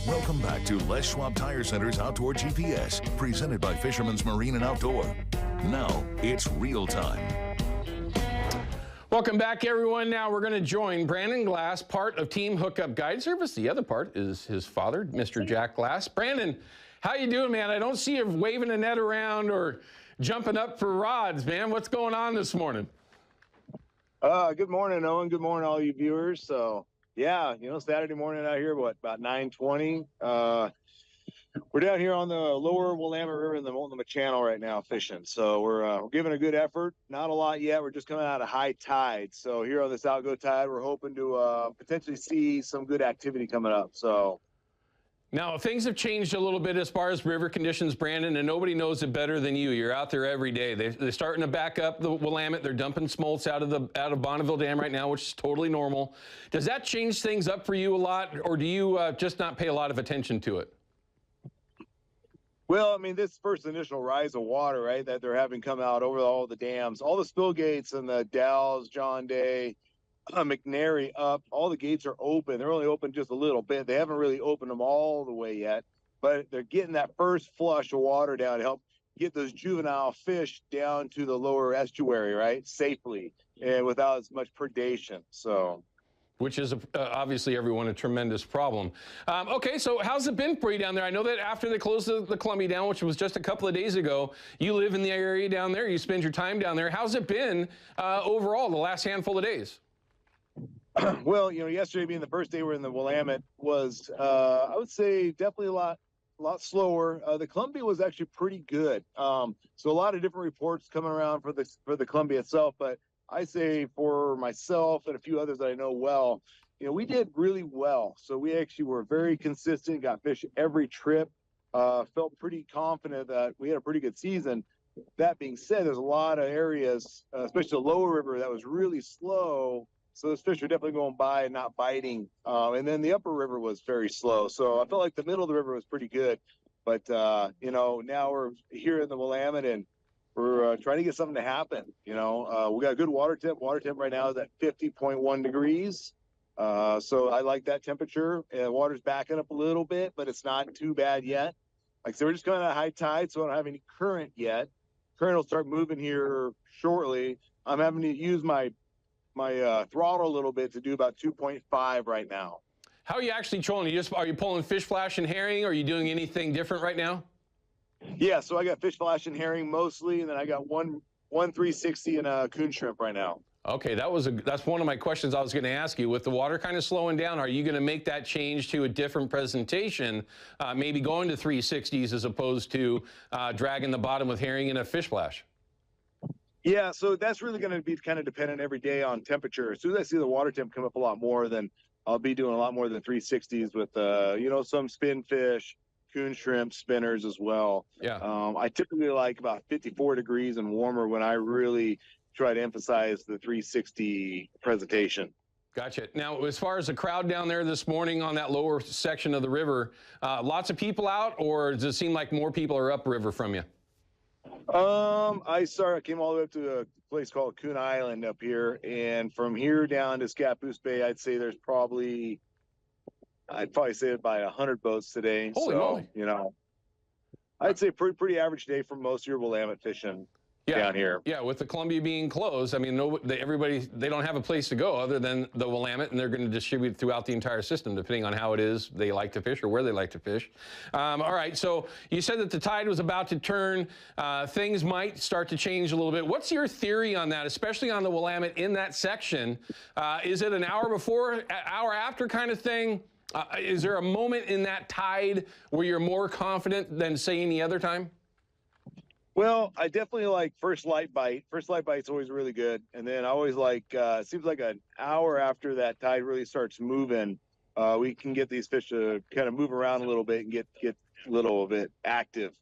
Welcome back to Les Schwab Tire Center's Outdoor GPS, presented by Fisherman's Marine and Outdoor. Now, it's real time. Welcome back, everyone. Now we're going to join Brandon Glass, part of Team Hookup Guide Service. The other part is his father, Mr. Jack Glass. Brandon, how you doing, man? I don't see you waving a net around or jumping up for rods, man. What's going on this morning? Good morning, Owen. Good morning, all you viewers. So, yeah, Saturday morning out here, about 9:20. We're down here on the lower Willamette River in the Multnomah Channel right now fishing. So we're giving a good effort. Not a lot yet. We're just coming out of high tide. So here on this outgo tide, we're hoping to potentially see some good activity coming up. So. Now, things have changed a little bit as far as river conditions, Brandon, and nobody knows it better than you. You're out there every day. They're starting to back up the Willamette. They're dumping smolts out of Bonneville Dam right now, which is totally normal. Does that change things up for you a lot, or do you just not pay a lot of attention to it? Well, I mean, this first initial rise of water, right, that they're having come out over all the dams, all the spill gates and the Dalles, John Day, McNary up, all the gates are open. They're only open just a little bit. They haven't really opened them all the way yet, but they're getting that first flush of water down to help get those juvenile fish down to the lower estuary, right, safely and without as much predation. So. Which is obviously, everyone, a tremendous problem. Okay, so how's it been for you down there? I know that after they closed the Columbia down, which was just a couple of days ago, you live in the area down there. You spend your time down there. How's it been overall the last handful of days? Well, yesterday being the first day we're in the Willamette was, I would say, definitely a lot slower. The Columbia was actually pretty good. So a lot of different reports coming around for the Columbia itself, but I say for myself and a few others that I know well, we did really well. So we actually were very consistent, got fish every trip, felt pretty confident that we had a pretty good season. That being said, there's a lot of areas, especially the lower river, that was really slow. So those fish are definitely going by and not biting. And then the upper river was very slow. So I felt like the middle of the river was pretty good. But, now we're here in the Willamette and we're trying to get something to happen. We got a good water temp. Water temp right now is at 50.1 degrees. So I like that temperature. Water's backing up a little bit, but it's not too bad yet. Like I said, we're just coming out of high tide, so I don't have any current yet. Current will start moving here shortly. I'm having to use my throttle a little bit to do about 2.5 right now. How are you actually trolling? Are you pulling fish flash and herring? Or are you doing anything different right now? Yeah, so I got fish flash and herring mostly, and then I got one 360 and a coon shrimp right now. Okay, that's one of my questions I was going to ask you. With the water kind of slowing down, are you going to make that change to a different presentation, maybe going to 360s as opposed to dragging the bottom with herring and a fish flash? Yeah, so that's really going to be kind of dependent every day on temperature. As soon as I see the water temp come up a lot more, then I'll be doing a lot more than 360s with, some spin fish, coon shrimp, spinners as well. Yeah. I typically like about 54 degrees and warmer when I really try to emphasize the 360 presentation. Gotcha. Now, as far as the crowd down there this morning on that lower section of the river, lots of people out, or does it seem like more people are upriver from you? I came all the way up to a place called Coon Island up here, and from here down to Scappoose Bay, I'd say say about 100 boats today. Holy moly. I'd say pretty average day for most of your Willamette fishing down here. Yeah, with the Columbia being closed, I mean, they don't have a place to go other than the Willamette, and they're going to distribute throughout the entire system, depending on how it is they like to fish or where they like to fish. All right, so you said that the tide was about to turn. Things might start to change a little bit. What's your theory on that, especially on the Willamette in that section? Is it an hour before, hour after kind of thing? Is there a moment in that tide where you're more confident than, say, any other time? Well, I definitely like first light bite. First light bite's always really good. And then I always like, it seems like an hour after that tide really starts moving, we can get these fish to kind of move around a little bit and get a little bit active.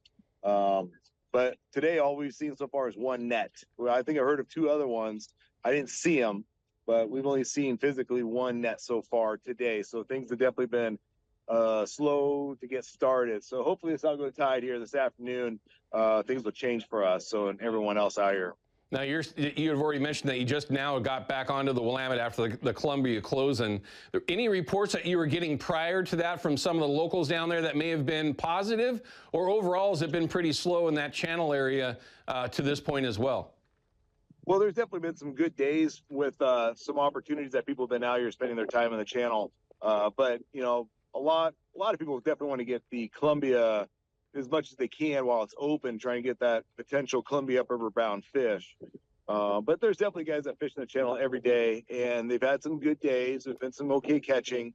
But today, all we've seen so far is one net. Well, I think I heard of two other ones. I didn't see them, but we've only seen physically one net so far today. So things have definitely been slow to get started. So hopefully this outgo tide here this afternoon, things will change for us and everyone else out here. Now, you've already mentioned that you just now got back onto the Willamette after the Columbia closing. Any reports that you were getting prior to that from some of the locals down there that may have been positive, or overall has it been pretty slow in that channel area to this point as well? Well, there's definitely been some good days with some opportunities that people have been out here spending their time in the channel. But you know, a lot of people definitely want to get the Columbia as much as they can while it's open, trying to get that potential Columbia upriver bound fish. But there's definitely guys that fish in the channel every day, and they've had some good days. There's been some okay catching,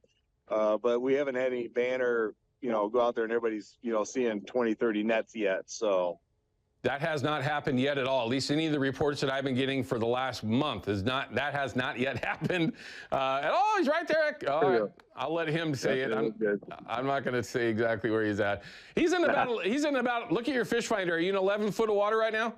but we haven't had any banner, you know, go out there and everybody's, you know, seeing 20, 30 nets yet. So that has not happened yet at all. At least any of the reports that I've been getting for the last month has not yet happened at all. He's right there. I'll let him say it. I'm not going to say exactly where he's at. He's in about. Look at your fish finder. Are you in 11 foot of water right now?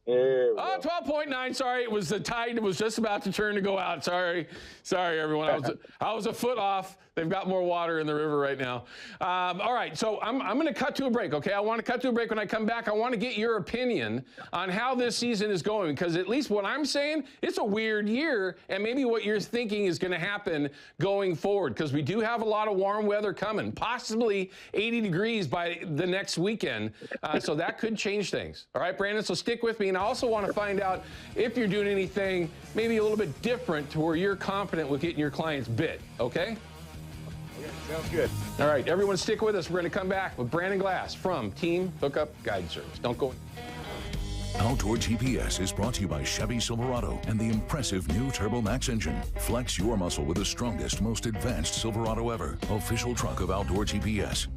12.9. Sorry, it was the tide was just about to turn to go out. Sorry, everyone. I was a foot off. They've got more water in the river right now. All right, so I'm going to cut to a break, okay? I want to cut to a break. When I come back, I want to get your opinion on how this season is going, because at least what I'm saying, it's a weird year, and maybe what you're thinking is going to happen going forward, because we do have a lot of warm weather coming, possibly 80 degrees by the next weekend, so that could change things. All right, Brandon, so stick with me, and I also want to find out if you're doing anything maybe a little bit different to where you're confident with getting your clients bit, okay? Sounds good. All right, everyone stick with us. We're going to come back with Brandon Glass from Team Hookup Guide Service. Don't go. Outdoor GPS is brought to you by Chevy Silverado and the impressive new Turbo Max engine. Flex your muscle with the strongest, most advanced Silverado ever. Official truck of Outdoor GPS.